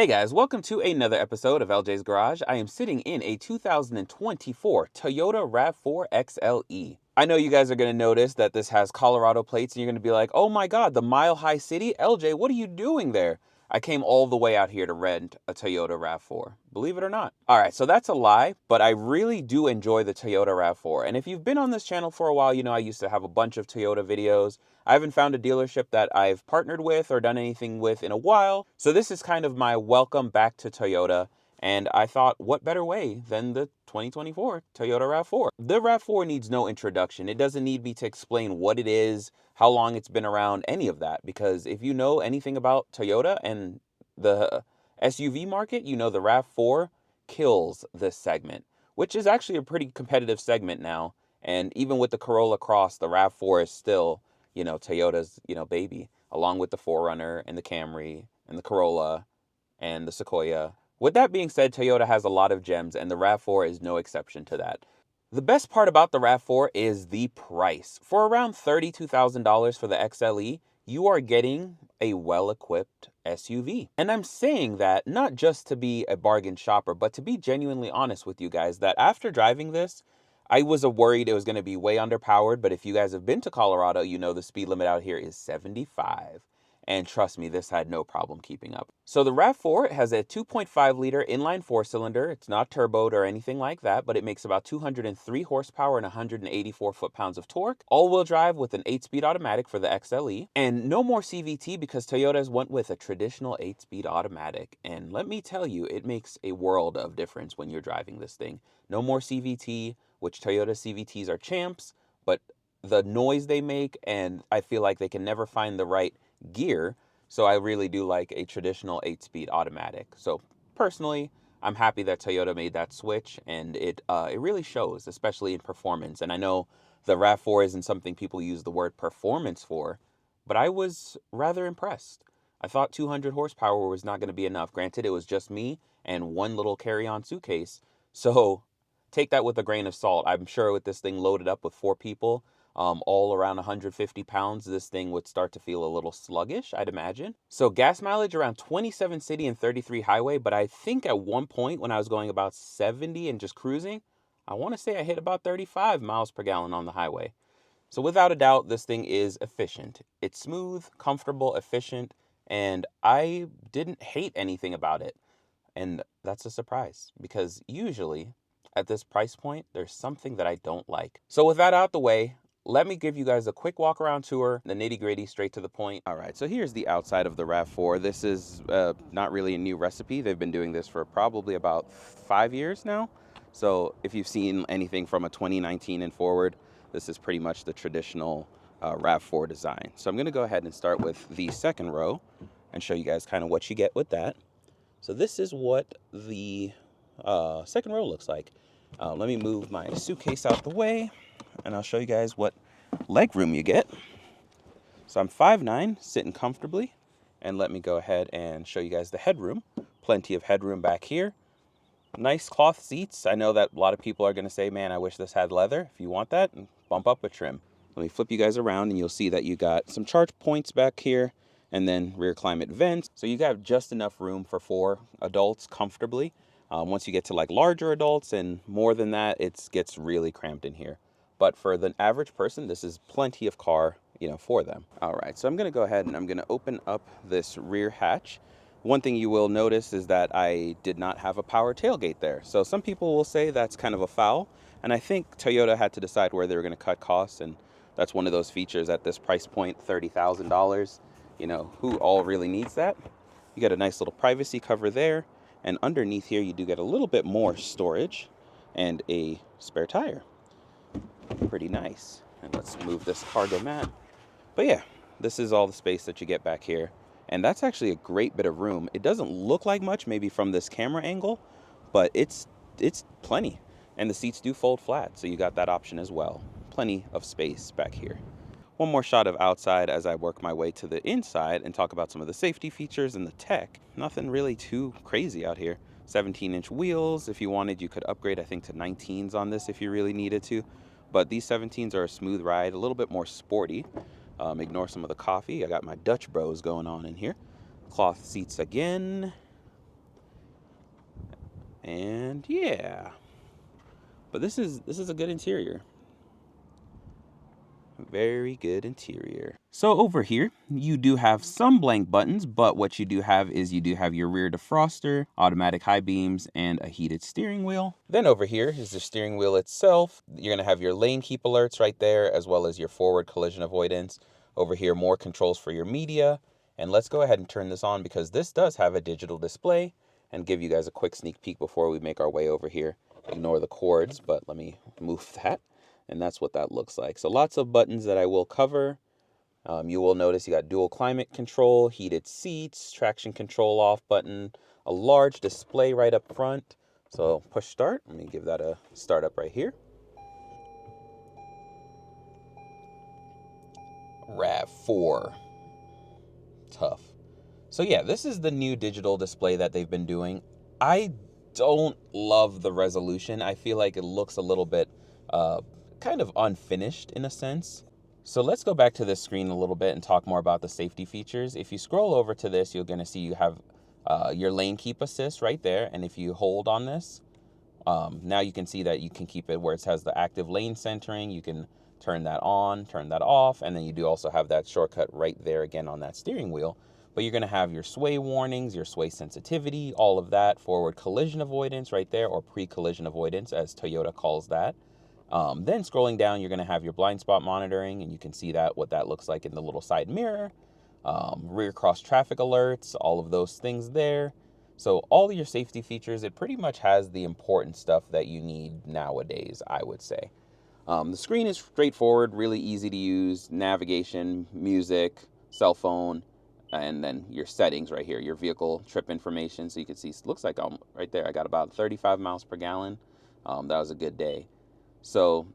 Hey guys, welcome to another episode of LJ's Garage. I am sitting in a 2024 Toyota RAV4 XLE. I know you guys are going to notice that this has Colorado plates and you're going to be like, oh my god, the Mile High City? LJ, what are you doing there? I came all the way out here to rent a Toyota RAV4, believe it or not. Alright, so that's a lie, but I really do enjoy the Toyota RAV4. And if you've been on this channel for a while, you know I used to have a bunch of Toyota videos. I haven't found a dealership that I've partnered with or done anything with in a while. So this is kind of my welcome back to Toyota. And I thought, what better way than the 2024 Toyota RAV4? The RAV4 needs no introduction. It doesn't need me to explain what it is, how long it's been around, any of that. Because if you know anything about Toyota and the SUV market, you know the RAV4 kills this segment, which is actually a pretty competitive segment now. And even with the Corolla Cross, the RAV4 is still, you know, Toyota's, baby, along with the 4Runner and the Camry and the Corolla and the Sequoia. With that being said, Toyota has a lot of gems, and the RAV4 is no exception to that. The best part about the RAV4 is the price. For around $32,000 for the XLE, you are getting a well-equipped SUV. And I'm saying that not just to be a bargain shopper, but to be genuinely honest with you guys, that after driving this, I was worried it was going to be way underpowered, but if you guys have been to Colorado, you know the speed limit out here is 75. And trust me, this had no problem keeping up. So the RAV4 has a 2.5 liter inline 4-cylinder. It's not turboed or anything like that, but it makes about 203 horsepower and 184 foot-pounds of torque. All-wheel drive with an 8-speed automatic for the XLE. And no more CVT because Toyota's went with a traditional 8-speed automatic. And let me tell you, it makes a world of difference when you're driving this thing. No more CVT, which Toyota CVTs are champs, but the noise they make, and I feel like they can never find the right gear, so I really do like a traditional 8-speed automatic. So personally, I'm happy that Toyota made that switch, and it really shows, especially in performance. And I know the RAV4 isn't something people use the word performance for, but I was rather impressed. I thought 200 horsepower was not going to be enough. Granted, it was just me and one little carry-on suitcase, so take that with a grain of salt. I'm sure with this thing loaded up with 4 people, all around 150 pounds, this thing would start to feel a little sluggish, I'd imagine. So gas mileage around 27 city and 33 highway, but I think at one point when I was going about 70 and just cruising, I want to say I hit about 35 miles per gallon on the highway. So without a doubt, this thing is efficient. It's smooth, comfortable, efficient, and I didn't hate anything about it. And that's a surprise because usually at this price point, there's something that I don't like. So with that out the way, let me give you guys a quick walk around tour, the nitty gritty, straight to the point. All right, so here's the outside of the RAV4. This is not really a new recipe. They've been doing this for probably about 5 years now. So if you've seen anything from a 2019 and forward, this is pretty much the traditional RAV4 design. So I'm gonna go ahead and start with the second row and show you guys kind of what you get with that. So this is what the second row looks like. Let me move my suitcase out the way, and I'll show you guys what leg room you get. So I'm 5'9", sitting comfortably, and let me go ahead and show you guys the headroom. Plenty of headroom back here. Nice cloth seats. I know that a lot of people are going to say, man, I wish this had leather. If you want that, bump up a trim. Let me flip you guys around, and you'll see that you got some charge points back here, and then rear climate vents. So you got just enough room for 4 adults comfortably. Once you get to like larger adults and more than that, it gets really cramped in here. But for the average person, this is plenty of car, for them. All right, so I'm gonna go ahead and I'm gonna open up this rear hatch. One thing you will notice is that I did not have a power tailgate there. So some people will say that's kind of a foul. And I think Toyota had to decide where they were gonna cut costs. And that's one of those features at this price point, $30,000. Who all really needs that? You got a nice little privacy cover there. And underneath here, you do get a little bit more storage and a spare tire. Pretty nice. And let's move this cargo mat. But yeah, this is all the space that you get back here. And that's actually a great bit of room. It doesn't look like much maybe from this camera angle, but it's plenty. And the seats do fold flat, so you got that option as well. Plenty of space back here. One more shot of outside as I work my way to the inside and talk about some of the safety features and the tech. Nothing really too crazy out here. 17-inch wheels. If you wanted, you could upgrade, I think, to 19s on this if you really needed to. But these 17s are a smooth ride, a little bit more sporty. Ignore some of the coffee. I got my Dutch Bros going on in here. Cloth seats again. And yeah, but this is a good interior. Very good interior. So over here, you do have some blank buttons, but what you do have is you do have your rear defroster, automatic high beams, and a heated steering wheel. Then over here is the steering wheel itself. You're gonna have your lane keep alerts right there, as well as your forward collision avoidance. Over here, more controls for your media. And let's go ahead and turn this on because this does have a digital display, and give you guys a quick sneak peek before we make our way over here. Ignore the cords, but let me move that. And that's what that looks like. So lots of buttons that I will cover. You will notice you got dual climate control, heated seats, traction control off button, a large display right up front. So push start. Let me give that a start up right here. RAV4. Tough. So yeah, this is the new digital display that they've been doing. I don't love the resolution. I feel like it looks a little bit kind of unfinished in a sense. So let's go back to this screen a little bit and talk more about the safety features. If you scroll over to this, you're going to see you have your lane keep assist right there. And if you hold on this, now you can see that you can keep it where it has the active lane centering. You can turn that on, turn that off, and then you do also have that shortcut right there again on that steering wheel. But you're going to have your sway warnings, your sway sensitivity, all of that, forward collision avoidance right there, or pre-collision avoidance as Toyota calls that. Then scrolling down, you're going to have your blind spot monitoring, and you can see that what that looks like in the little side mirror. Rear cross traffic alerts, all of those things there. So all your safety features, it pretty much has the important stuff that you need nowadays, I would say. The screen is straightforward, really easy to use. Navigation, music, cell phone, and then your settings right here, your vehicle trip information. So you can see, looks like right there, I got about 35 miles per gallon. That was a good day. So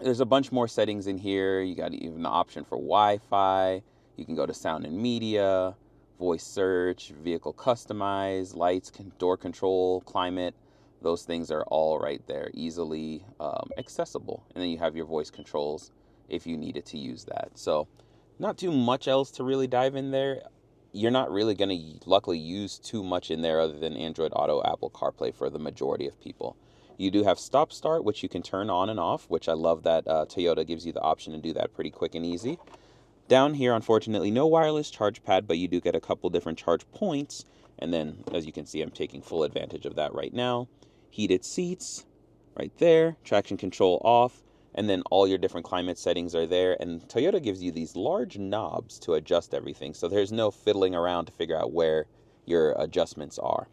there's a bunch more settings in here. You got even the option for Wi-Fi. You can go to sound and media, voice search, vehicle customize, lights, door control, climate. Those things are all right there, easily accessible. And then you have your voice controls if you needed to use that. So not too much else to really dive in there. You're not really going to luckily use too much in there other than Android Auto, Apple CarPlay for the majority of people. You do have stop start, which you can turn on and off, which I love that Toyota gives you the option to do that pretty quick and easy. Down here, unfortunately, no wireless charge pad, but you do get a couple different charge points. And then, as you can see, I'm taking full advantage of that right now. Heated seats right there, traction control off, and then all your different climate settings are there. And Toyota gives you these large knobs to adjust everything, so there's no fiddling around to figure out where your adjustments are.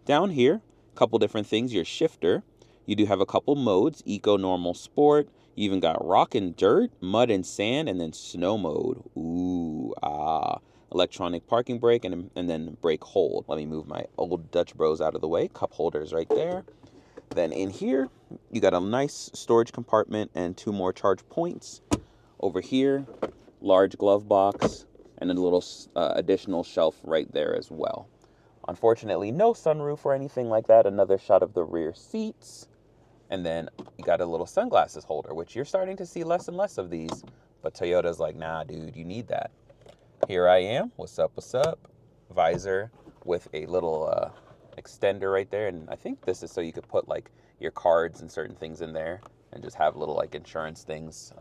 Down here, a couple different things, your shifter. You do have a couple modes, eco, normal, sport. You even got rock and dirt, mud and sand, and then snow mode. Ooh, electronic parking brake, and then brake hold. Let me move my old Dutch Bros out of the way. Cup holders right there. Then in here, you got a nice storage compartment and 2 more charge points. Over here, large glove box, and a little additional shelf right there as well. Unfortunately, no sunroof or anything like that. Another shot of the rear seats. And then you got a little sunglasses holder, which you're starting to see less and less of these. But Toyota's like, nah, dude, you need that. Here I am. What's up, what's up? Visor with a little extender right there. And I think this is so you could put like your cards and certain things in there and just have little like insurance things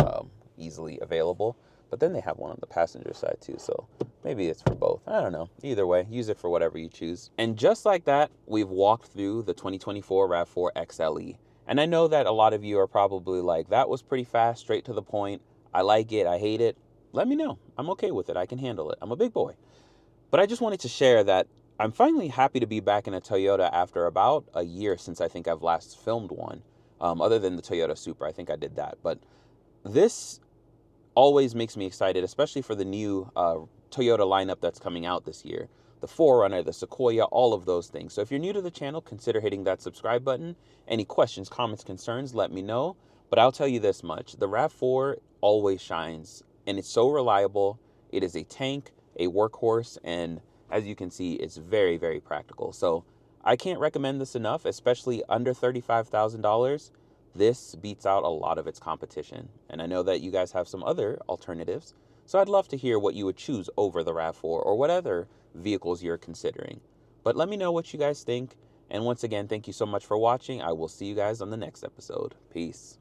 easily available. But then they have one on the passenger side too, so maybe it's for both. I don't know. Either way, use it for whatever you choose. And just like that, we've walked through the 2024 RAV4 XLE. And I know that a lot of you are probably like, that was pretty fast, straight to the point. I like it, I hate it. Let me know. I'm okay with it. I can handle it. I'm a big boy. But I just wanted to share that I'm finally happy to be back in a Toyota after about a year since I think I've last filmed one. Other than the Toyota Supra, I think I did that. But this always makes me excited, especially for the new Toyota lineup that's coming out this year. The 4Runner, the Sequoia, all of those things. So if you're new to the channel, consider hitting that subscribe button. Any questions, comments, concerns, let me know. But I'll tell you this much. The RAV4 always shines, and it's so reliable. It is a tank, a workhorse, and as you can see, it's very, very practical. So I can't recommend this enough, especially under $35,000. This beats out a lot of its competition. And I know that you guys have some other alternatives. So I'd love to hear what you would choose over the RAV4 or what other vehicles you're considering. But let me know what you guys think. And once again, thank you so much for watching. I will see you guys on the next episode. Peace.